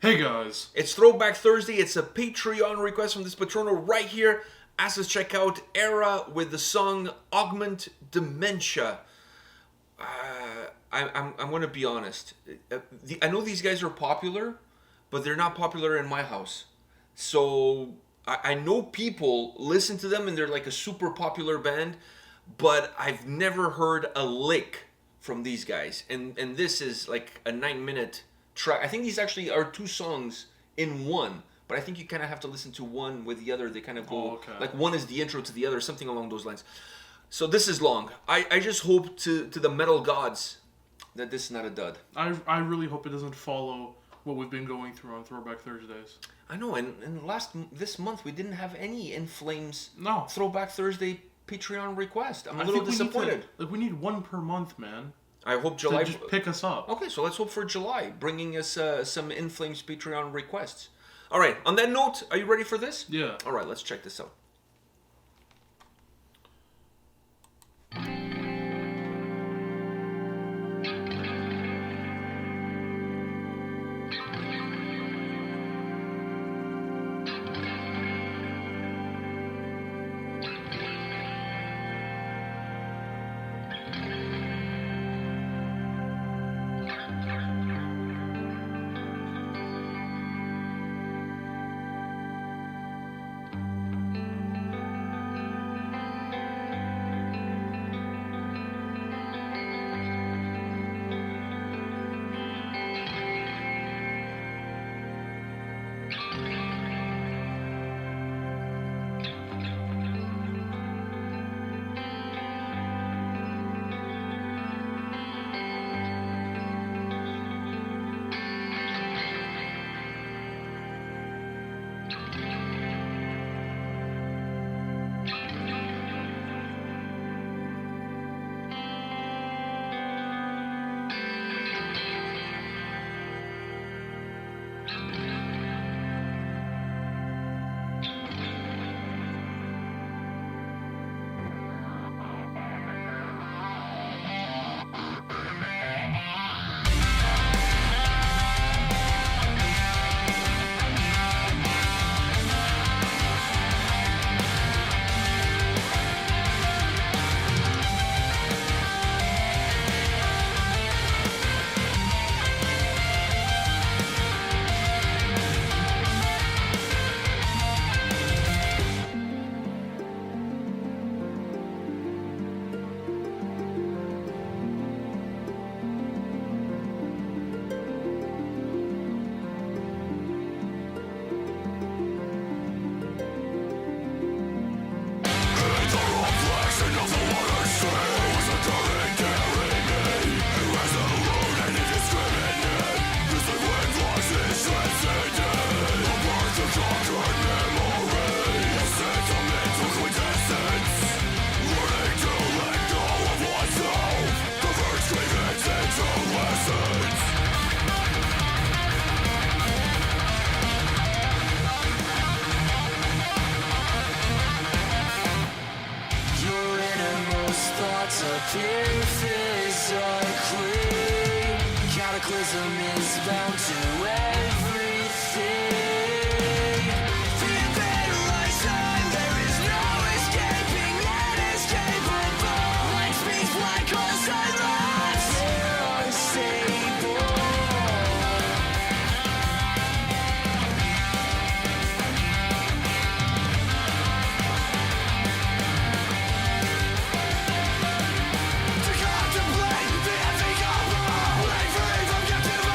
Hey guys! It's Throwback Thursday. It's a Patreon request from this patrono right here. Ask us check out Erra with the song Augment, Dementia. I'm going to be honest. I know these guys are popular, but they're not popular in my house. So I know people listen to them and they're like a super popular band, but I've never heard a lick from these guys. And this is like a 9-minute track. I think these actually are two songs in one, but I think you kind of have to listen to one with the other. They kind of go like one is the intro to the other, something along those lines. So this is long. I just hope to the metal gods that this is not a dud. I really hope it doesn't follow what we've been going through on Throwback Thursdays. I know, and this month we didn't have any In Flames No. Throwback Thursday Patreon request. I'm a little disappointed. We need one per month, man. I hope July... To just pick us up. Okay, so let's hope for July, bringing us some In Flames Patreon requests. All right, on that note, are you ready for this? Yeah. All right, let's check this out. Appear physically. Cataclysm is bound to everything. The invasion, there is no escaping inescapable. Light speeds black holes and rats. They're unstable. To contemplate the unthinkable, and free from captivity.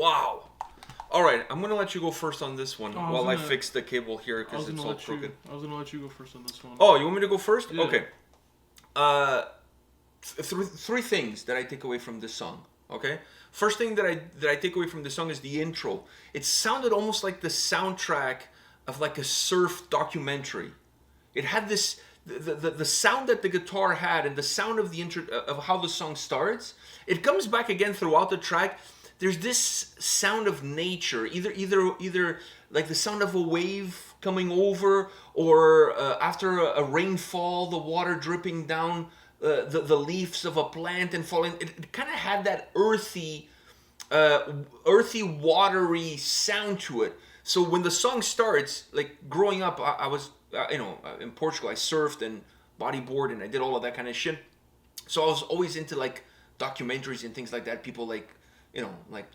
Wow. All right, I'm gonna let you go first on this one while I fix the cable here I was because it's gonna all let you. crooked. I was gonna let you go first on this one. Oh, you want me to go first? Yeah. Okay. Three things that I take away from this song. Okay. First thing that I take away from this song is the intro. It sounded almost like the soundtrack of like a surf documentary. It had this the sound that the guitar had and the sound of the intro of how the song starts. It comes back again throughout the track. There's this sound of nature, either like the sound of a wave coming over, or after a rainfall, the water dripping down the leaves of a plant and falling. It kind of had that earthy, watery sound to it. So when the song starts, like growing up, I was in Portugal. I surfed and bodyboard and I did all of that kind of shit. So I was always into like documentaries and things like that. People like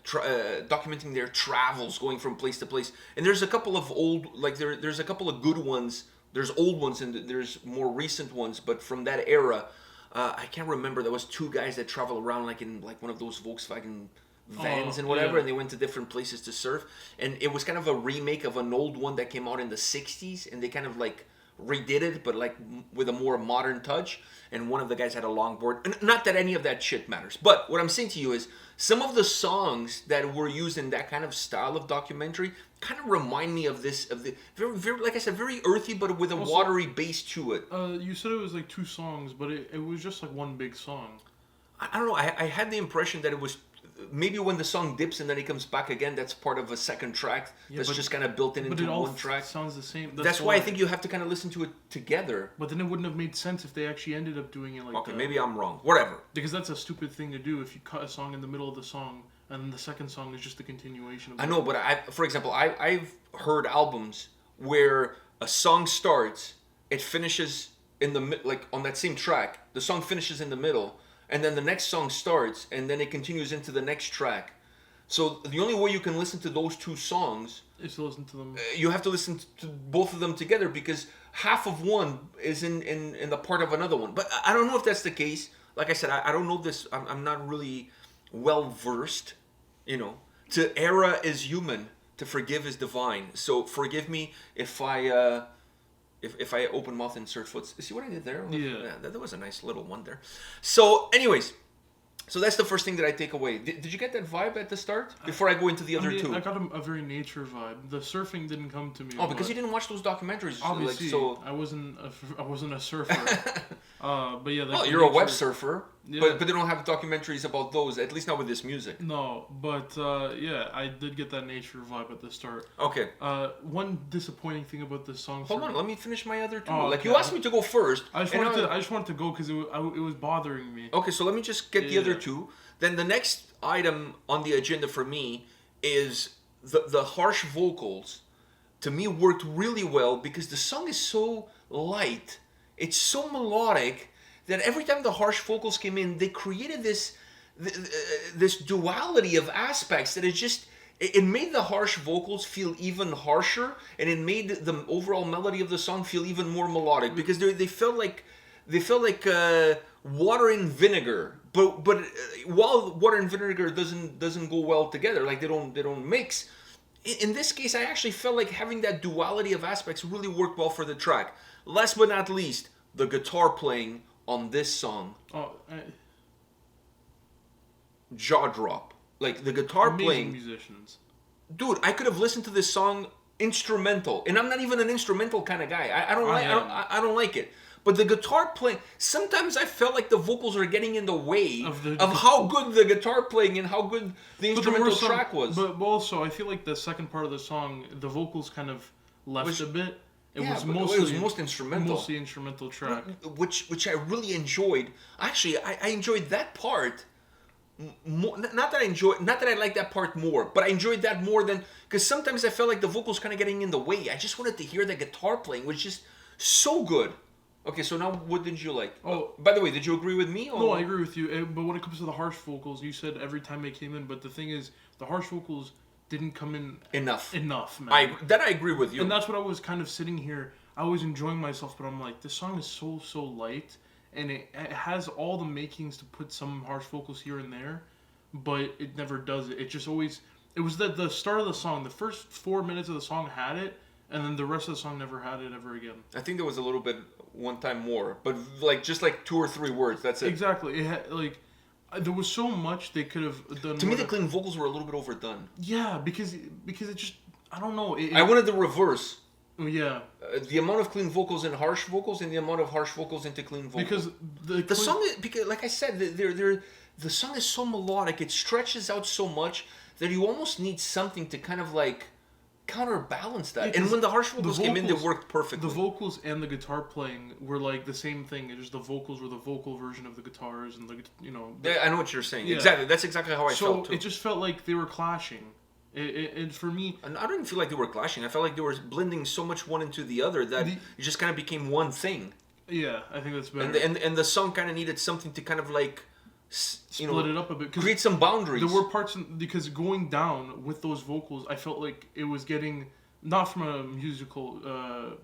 documenting their travels, going from place to place. And there's a couple of old, like there's a couple of good ones. There's old ones and there's more recent ones. But from that era, I can't remember. There was two guys that travel around like in like one of those Volkswagen vans and whatever, yeah. and they went to different places to surf. And it was kind of a remake of an old one that came out in the 60s, and they kind of like redid it, but like with a more modern touch. And one of the guys had a longboard. And not that any of that shit matters, but what I'm saying to you is some of the songs that were used in that kind of style of documentary kind of remind me of the very, very, like I said, very earthy, but with a Also, watery base to it. You said it was like two songs, but it was just like one big song. I don't know. I had the impression that it was maybe when the song dips and then it comes back again, that's part of a second track that's just kind of built in But into it all one track. sounds the same. That's why I think you have to kind of listen to it together. But then it wouldn't have made sense if they actually ended up doing it like Okay, that. maybe I'm wrong. Whatever. Because that's a stupid thing to do if you cut a song in the middle of the song and then the second song is just a continuation of I know, but for example, I've heard albums where a song starts, it finishes in the like on that same track. The song finishes in the middle, and then the next song starts, and then it continues into the next track. So the only way you can listen to those two songs is to listen to them. You have to listen to both of them together because half of one is in the part of another one. But I don't know if that's the case. Like I said, I don't know this. I'm not really well versed. To Erra is human, to forgive is divine. So forgive me if I open mouth and insert foot. See what I did there? Yeah. That was a nice little one there. So anyways, so that's the first thing that I take away. Did you get that vibe at the start? Before I go into the other two. I got a very nature vibe. The surfing didn't come to me. Oh, because you didn't watch those documentaries. Obviously, so I wasn't a surfer. But yeah. Well, you're a web nature- surfer, Yeah. but they don't have documentaries about those. At least not with this music. No, but yeah, I did get that nature vibe at the start. Okay. One disappointing thing about this song. Hold on, let me finish my other two. Oh, Like okay. you asked me to go first. I just wanted to go because it was bothering me. Okay, so let me just get the Yeah. other two. Then the next item on the agenda for me is the harsh vocals. To me, worked really well because the song is so light. It's so melodic that every time the harsh vocals came in, they created this duality of aspects that it made the harsh vocals feel even harsher, and it made the overall melody of the song feel even more melodic because they felt like water and vinegar. But while water and vinegar doesn't go well together, like they don't mix. In this case, I actually felt like having that duality of aspects really worked well for the track. Last but not least, the guitar playing on this song, jaw drop. Like the guitar amazing playing, musicians. dude. I could have listened to this song instrumental, and I'm not even an instrumental kind of guy. I don't like it. But the guitar playing, sometimes I felt like the vocals are getting in the way of how good the guitar playing and how good the instrumental track was. But also, I feel like the second part of the song, the vocals kind of left a bit. It was most instrumental. Mostly instrumental track. Which I really enjoyed. Actually, I enjoyed that part. Not that I like that part more, but I enjoyed that more than, because sometimes I felt like the vocals kind of getting in the way. I just wanted to hear the guitar playing, which is so good. Okay, so now what did you like? Oh, by the way, did you agree with me? Or? No, I agree with you. But when it comes to the harsh vocals, you said every time they came in. But the thing is, the harsh vocals didn't come in enough, man. I agree with you. And that's what I was kind of sitting here. I was enjoying myself, but I'm like, this song is so light, and it has all the makings to put some harsh vocals here and there, but it never does it. It just always It was the start of the song. The first 4 minutes of the song had it, and then the rest of the song never had it ever again. I think there was a little bit one time more, but like just like 2 or 3 words. That's it. Exactly. It had, like there was so much they could have done. To me, the clean vocals were a little bit overdone. Yeah, because it just I don't know. I wanted the reverse. Yeah. The amount of clean vocals and harsh vocals, and the amount of harsh vocals into clean vocals. Because the song, because like I said, the song is so melodic. It stretches out so much that you almost need something to kind of like counterbalance that. Yeah, and when the harsh vocals came in, they worked perfectly. The vocals and the guitar playing were like the same thing. It's just the vocals were the vocal version of the guitars, and Yeah, I know what you're saying. Yeah. Exactly. That's exactly how I felt too. So it just felt like they were clashing. It for me. And I didn't feel like they were clashing. I felt like they were blending so much one into the other that it just kind of became one thing. Yeah, I think that's better. And the song kind of needed something to kind of like split it up a bit. Create some boundaries. There were parts because going down with those vocals, I felt like it was getting not from a musical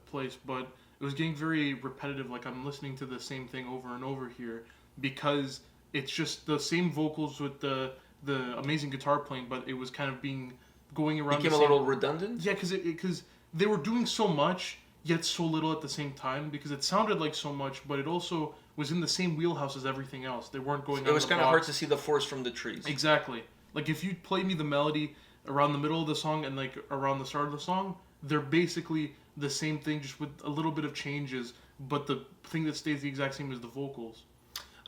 place, but it was getting very repetitive. Like I'm listening to the same thing over and over here because it's just the same vocals with the amazing guitar playing, but it was kind of going around. Became a little redundant. Yeah, because they were doing so much yet so little at the same time because it sounded like so much, but it also was in the same wheelhouse as everything else. They weren't going. It was kind of hard to see the forest from the trees. Exactly. Like if you play me the melody around the middle of the song and like around the start of the song, they're basically the same thing, just with a little bit of changes. But the thing that stays the exact same is the vocals.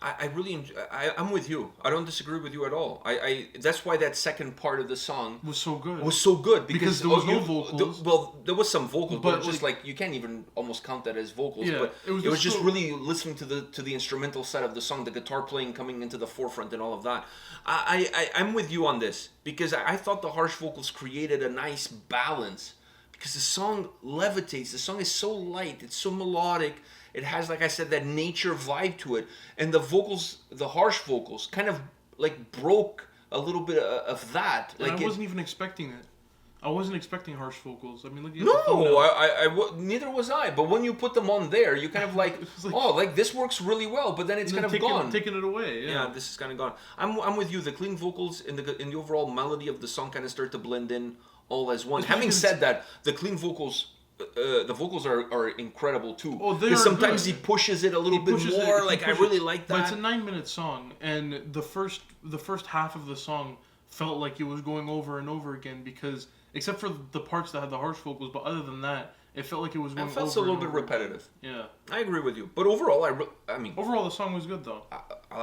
I really enjoy, I'm with you. I don't disagree with you at all. I that's why that second part of the song Was so good. Because there was no vocals. Well, there was some vocals, but But, just like you can't even almost count that as vocals. Yeah, but it was it was just just so- really listening to the instrumental side of the song, the guitar playing coming into the forefront, and all of that. I'm with you on this because I thought the harsh vocals created a nice balance because the song levitates. The song is so light. It's so melodic. It has, like I said, that nature vibe to it. And the vocals, the harsh vocals, kind of like broke a little bit of that. And Like I wasn't even expecting it. I wasn't expecting harsh vocals. I mean, look at the No, thumbnail. neither was I. But when you put them on there, you kind of like, It was like- oh, like this works really well. But then it's And kind then of gone. taking it away. Yeah, this is kind of gone. I'm with you. The clean vocals and the overall melody of the song kind of start to blend in all as one. Especially Having because said that, the clean vocals. The vocals are incredible too. Oh, they Because are sometimes good. he pushes it a little bit pushes more. it- he Like I pushes- really like But it's that. a 9-minute song, and the first half of the song felt like it was going over and over again because except for the parts that had the harsh vocals, but other than that, it felt like it was going It felt over a little and bit over. repetitive. Yeah. I agree with you. But overall, I mean, Overall, the song was good though.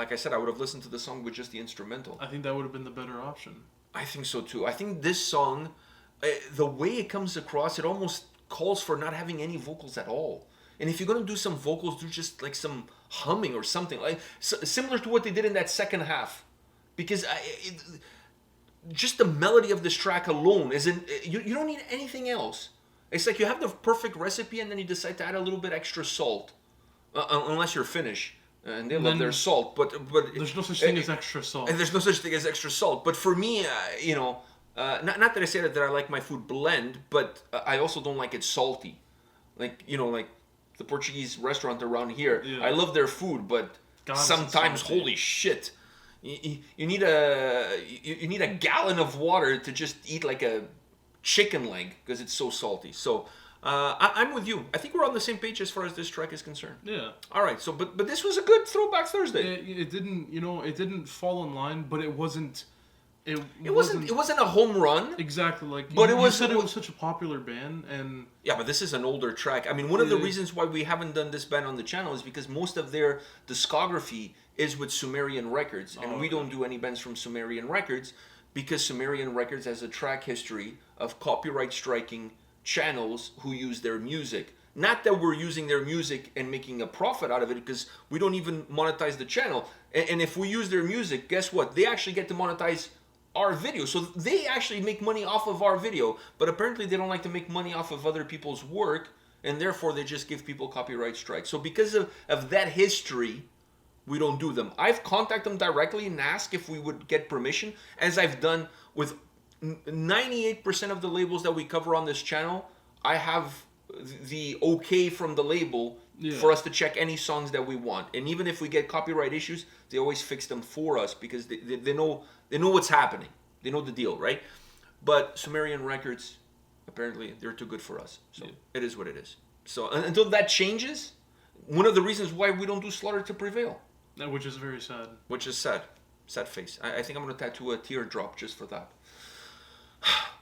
like I said, I would have listened to the song with just the instrumental. I think that would have been the better option. I think so too. I think this song, the way it comes across, it almost calls for not having any vocals at all. And if you're gonna do some vocals, do just like some humming or something, like similar to what they did in that second half. Because just the melody of this track alone isn't. You don't need anything else. It's like you have the perfect recipe, and then you decide to add a little bit extra salt, unless you're Finnish. And they love Then- their salt, but There's no such thing as extra salt. and there's no such thing as extra salt. But for me, not that I say that I like my food bland, but I also don't like it salty. Like like the Portuguese restaurant around here. Yeah. I love their food, but God, it's sometimes, salty. holy shit, you need a gallon of water to just eat like a chicken leg because it's so salty. So I'm with you. I think we're on the same page as far as this track is concerned. Yeah. All right. So, but this was a good Throwback Thursday. It didn't fall in line, but it wasn't. It wasn't a home run. exactly like. But you, it was- You said it was such a popular band, and Yeah, but this is an older track. I mean, one of the Yeah. reasons why we haven't done this band on the channel is because most of their discography is with Sumerian Records, and we okay. don't do any bands from Sumerian Records because Sumerian Records has a track history of copyright striking channels who use their music. Not that we're using their music and making a profit out of it, because we don't even monetize the channel. And if we use their music, guess what? They actually get to monetize our video. So they actually make money off of our video, but apparently they don't like to make money off of other people's work, and therefore they just give people copyright strikes. So because of that history, we don't do them. I've contacted them directly and asked if we would get permission, as I've done with 98% of the labels that we cover on this channel. I have the okay from the label for us to check any songs that we want. And even if we get copyright issues, they always fix them for us because they know what's happening. They know the deal, right? But Sumerian records, apparently, they're too good for us. So Yeah. it is what it is. So until that changes, one of the reasons why we don't do Slaughter to Prevail, Which is very sad. which is sad. Sad face. I think I'm going to tattoo a teardrop just for that.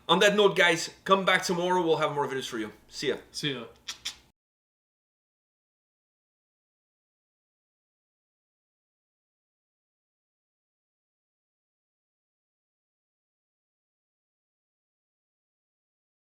On that note, guys, come back tomorrow. We'll have more videos for you. See ya. See ya.